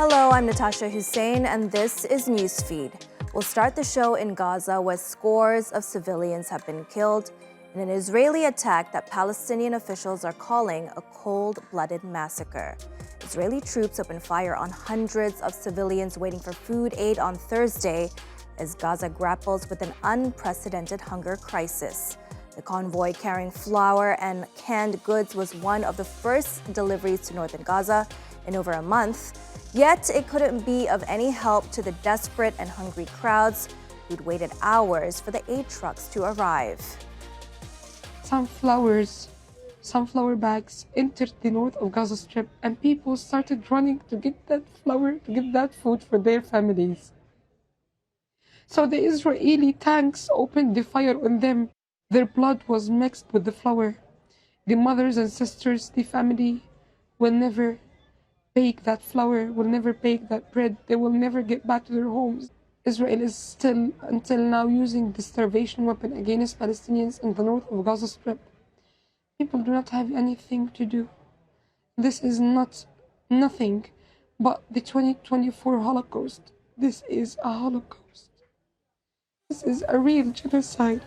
Hello, I'm Natasha Hussein, and this is Newsfeed. We'll start the show in Gaza, where scores of civilians have been killed in an Israeli attack that Palestinian officials are calling a cold-blooded massacre. Israeli troops opened fire on hundreds of civilians waiting for food aid on Thursday as Gaza grapples with an unprecedented hunger crisis. The convoy carrying flour and canned goods was one of the first deliveries to Northern Gaza in over a month. Yet it couldn't be of any help to the desperate and hungry crowds who'd waited hours for the aid trucks to arrive. Sunflower bags entered the north of Gaza Strip, and people started running to get that flour, to get that food for their families. So the Israeli tanks opened the fire on them. Their blood was mixed with the flour. The mothers and sisters, the family, will never bake that flour, will never bake that bread. They will never get back to their homes. Israel is still, until now, using the starvation weapon against Palestinians in the north of Gaza Strip. People do not have anything to do. This is nothing but the 2024 Holocaust. This is a Holocaust. This is a real genocide.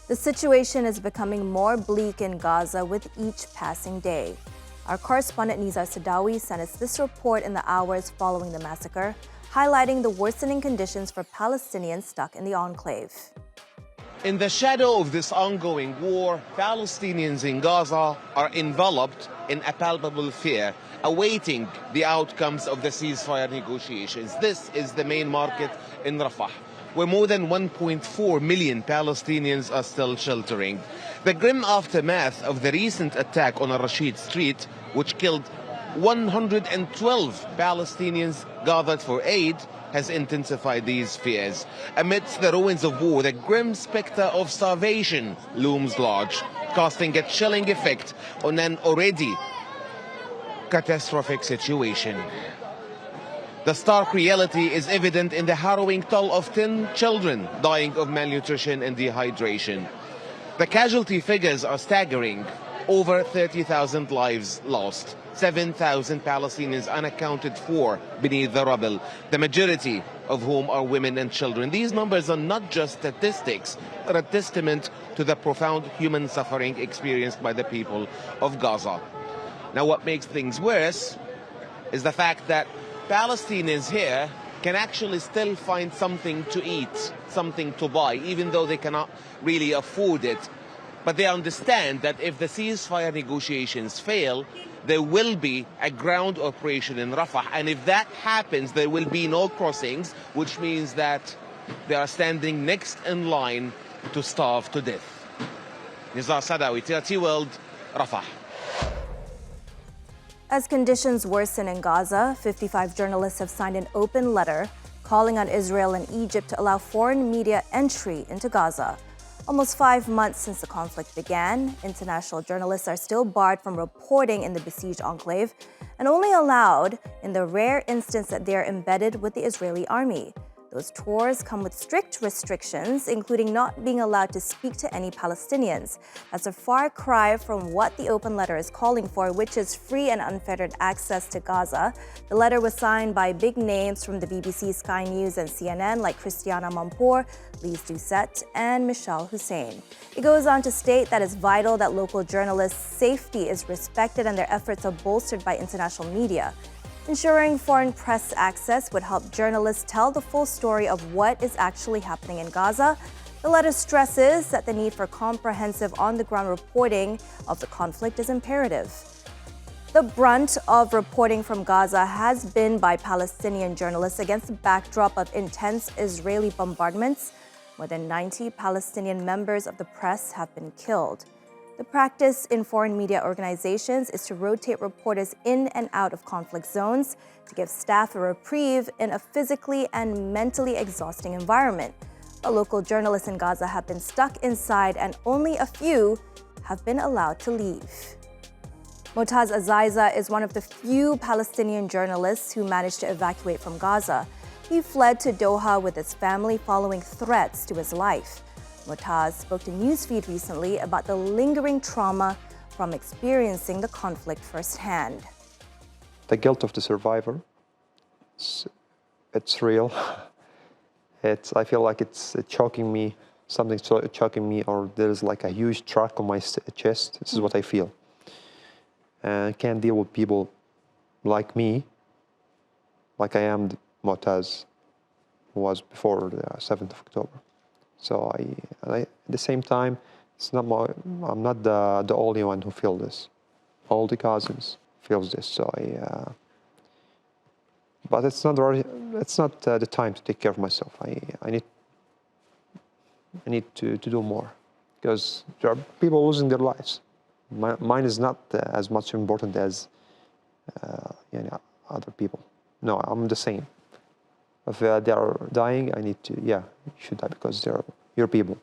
The situation is becoming more bleak in Gaza with each passing day. Our correspondent Nizar Sadawi sent us this report in the hours following the massacre, highlighting the worsening conditions for Palestinians stuck in the enclave. In the shadow of this ongoing war, Palestinians in Gaza are enveloped in a palpable fear, awaiting the outcomes of the ceasefire negotiations. This is the main market in Rafah, where more than 1.4 million Palestinians are still sheltering. The grim aftermath of the recent attack on Al-Rashid Street, which killed 112 Palestinians gathered for aid, has intensified these fears. Amidst the ruins of war, the grim specter of starvation looms large, casting a chilling effect on an already catastrophic situation. The stark reality is evident in the harrowing toll of 10 children dying of malnutrition and dehydration. The casualty figures are staggering. Over 30,000 lives lost, 7,000 Palestinians unaccounted for beneath the rubble, the majority of whom are women and children. These numbers are not just statistics, but a testament to the profound human suffering experienced by the people of Gaza. Now, what makes things worse is the fact that Palestinians here can actually still find something to eat, something to buy, even though they cannot really afford it. But they understand that if the ceasefire negotiations fail, there will be a ground operation in Rafah. And if that happens, there will be no crossings, which means that they are standing next in line to starve to death. Nizar Sadawi, TRT World, Rafah. As conditions worsen in Gaza, 55 journalists have signed an open letter calling on Israel and Egypt to allow foreign media entry into Gaza. Almost 5 months since the conflict began, international journalists are still barred from reporting in the besieged enclave and only allowed in the rare instance that they are embedded with the Israeli army. Those tours come with strict restrictions, including not being allowed to speak to any Palestinians. That's a far cry from what the open letter is calling for, which is free and unfettered access to Gaza. The letter was signed by big names from the BBC, Sky News, and CNN, like Christiana Mampour, Lise Doucette, and Michelle Hussein. It goes on to state that it's vital that local journalists' safety is respected and their efforts are bolstered by international media. Ensuring foreign press access would help journalists tell the full story of what is actually happening in Gaza. The letter stresses that the need for comprehensive on-the-ground reporting of the conflict is imperative. The brunt of reporting from Gaza has been by Palestinian journalists against the backdrop of intense Israeli bombardments. More than 90 Palestinian members of the press have been killed. The practice in foreign media organizations is to rotate reporters in and out of conflict zones to give staff a reprieve in a physically and mentally exhausting environment. But local journalists in Gaza have been stuck inside and only a few have been allowed to leave. Motaz Azaiza is one of the few Palestinian journalists who managed to evacuate from Gaza. He fled to Doha with his family following threats to his life. Motaz spoke to Newsfeed recently about the lingering trauma from experiencing the conflict firsthand. The guilt of the survivor It's real. I feel like it's choking me, something's choking me, or there's like a huge truck on my chest. This is what I feel. And I can't deal with people like me, like I am Motaz was before the 7th of October. So at the same time, I'm not the only one who feels this. All the cousins feels this. So but it's not the time to take care of myself. I need to do more, because there are people losing their lives. Mine is not as much important as other people. No, I'm the same. If they are dying, I need to, you should die because they're your people.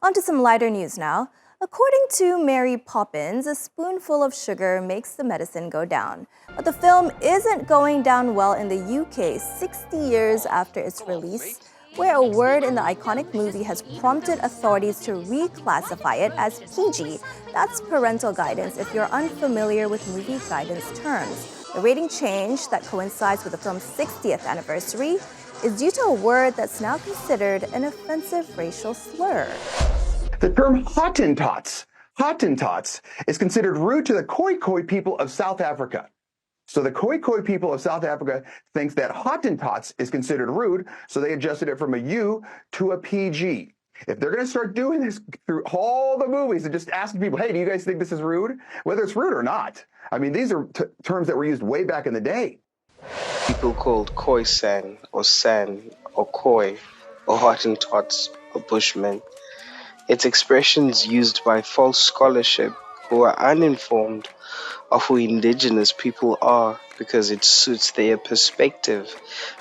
On to some lighter news now. According to Mary Poppins, a spoonful of sugar makes the medicine go down. But the film isn't going down well in the UK 60 years after its release, where a word in the iconic movie has prompted authorities to reclassify it as PG. That's parental guidance if you're unfamiliar with movie guidance terms. The rating change that coincides with the film's 60th anniversary is due to a word that's now considered an offensive racial slur. The term Hottentots is considered rude to the Khoi people of South Africa. So the Khoi people of South Africa thinks that Hottentots is considered rude, so they adjusted it from a U to a PG. If they're going to start doing this through all the movies and just asking people, hey, do you guys think this is rude? Whether it's rude or not. I mean, these are terms that were used way back in the day. People called Khoisan or San or Khoi or Hottentots or Bushmen. It's expressions used by false scholarship who are uninformed of who indigenous people are because it suits their perspective.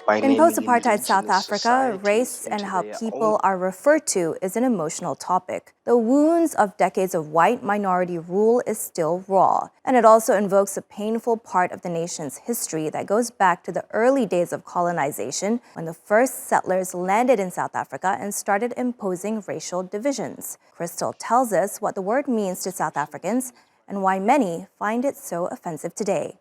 In post-apartheid South Africa, race and how people are referred to is an emotional topic. The wounds of decades of white minority rule is still raw, and it also invokes a painful part of the nation's history that goes back to the early days of colonization, when the first settlers landed in South Africa and started imposing racial divisions. Crystal tells us what the word means to South Africans and why many find it so offensive today.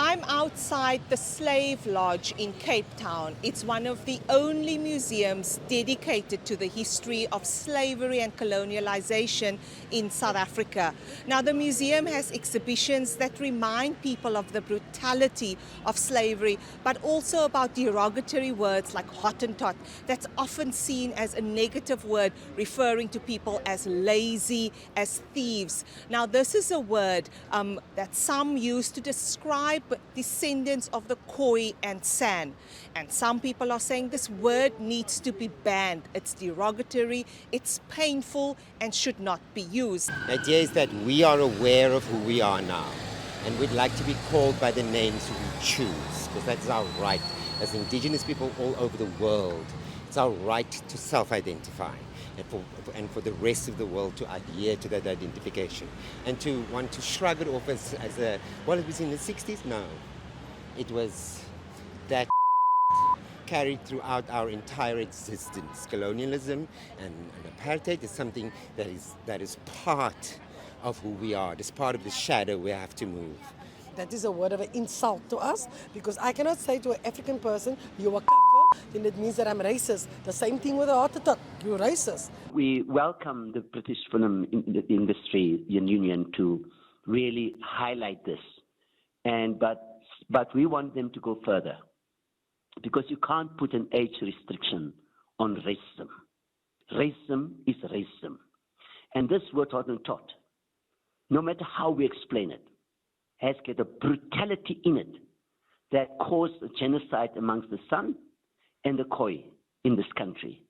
I'm outside the Slave Lodge in Cape Town. It's one of the only museums dedicated to the history of slavery and colonialization in South Africa. Now, the museum has exhibitions that remind people of the brutality of slavery, but also about derogatory words like Hottentot, that's often seen as a negative word referring to people as lazy, as thieves. Now, this is a word that some use to describe descendants of the Khoi and San. And some people are saying this word needs to be banned. It's derogatory, it's painful, and should not be used. The idea is that we are aware of who we are now, and we'd like to be called by the names we choose, because that's our right as indigenous people all over the world. It's our right to self-identify. And for the rest of the world to adhere to that identification. And to want to shrug it off as a, well, it was in the 60s? No. It was that carried throughout our entire existence. Colonialism and apartheid is something that is part of who we are. It's part of the shadow we have to move. That is a word of an insult to us, because I cannot say to an African person, you're a kafir, then it means that I'm racist. The same thing with a Hottentot, you're racist. We welcome the British Film Industry Union to really highlight this, but we want them to go further, because you can't put an age restriction on racism. Racism is racism. And this word Hottentot, no matter how we explain it, has got a brutality in it that caused a genocide amongst the San and the Khoi in this country.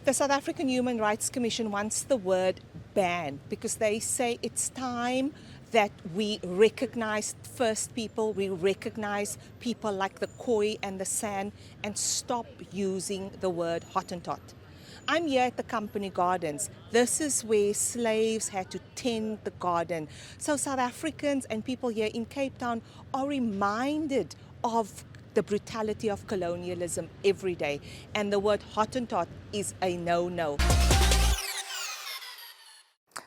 The South African Human Rights Commission wants the word banned because they say it's time that we recognize First People, we recognize people like the Khoi and the San, and stop using the word Hottentot. I'm here at the company gardens. This is where slaves had to tend the garden. So South Africans and people here in Cape Town are reminded of the brutality of colonialism every day. And the word Hottentot is a no-no.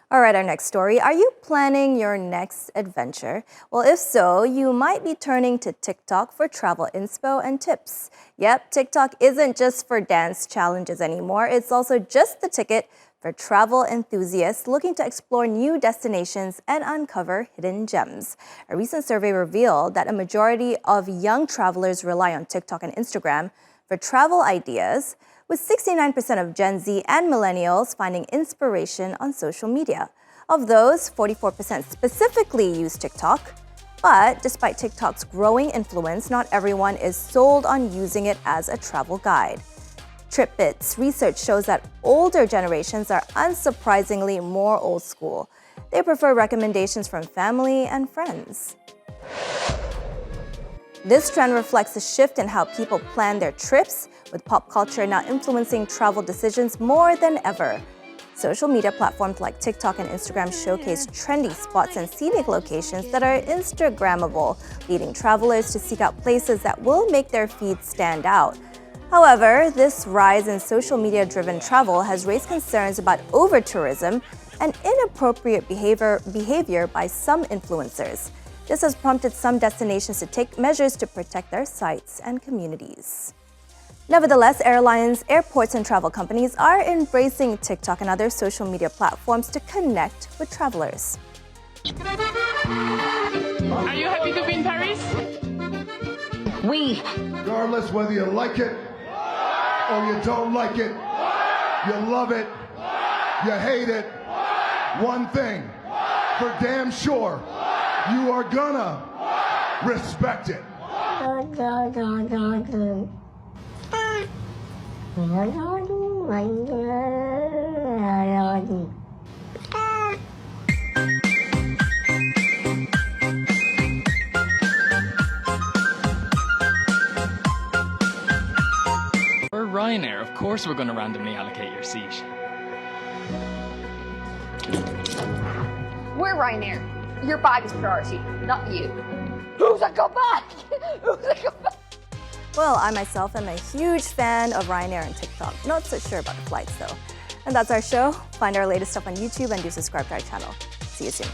All right, our next story. Are you planning your next adventure? Well, if so, you might be turning to TikTok for travel inspo and tips. Yep, TikTok isn't just for dance challenges anymore. It's also just the ticket for travel enthusiasts looking to explore new destinations and uncover hidden gems. A recent survey revealed that a majority of young travelers rely on TikTok and Instagram for travel ideas, with 69% of Gen Z and millennials finding inspiration on social media. Of those, 44% specifically use TikTok. But despite TikTok's growing influence, not everyone is sold on using it as a travel guide. TripBit's research shows that older generations are unsurprisingly more old school. They prefer recommendations from family and friends. This trend reflects a shift in how people plan their trips, with pop culture now influencing travel decisions more than ever. Social media platforms like TikTok and Instagram showcase trendy spots and scenic locations that are Instagrammable, leading travelers to seek out places that will make their feeds stand out. However, this rise in social media-driven travel has raised concerns about over-tourism and inappropriate behavior by some influencers. This has prompted some destinations to take measures to protect their sites and communities. Nevertheless, airlines, airports, and travel companies are embracing TikTok and other social media platforms to connect with travelers. Are you happy to be in Paris? Regardless whether you like it or you don't like it, you love it, you hate it, one thing for damn sure, you are gonna respect it. We're Ryanair, of course we're going to randomly allocate your seat. We're Ryanair. Your bag is priority, not you. Who's a good bag? Who's a good bag? Well, I myself am a huge fan of Ryanair and TikTok. Not so sure about the flights though. And that's our show. Find our latest stuff on YouTube and do subscribe to our channel. See you soon.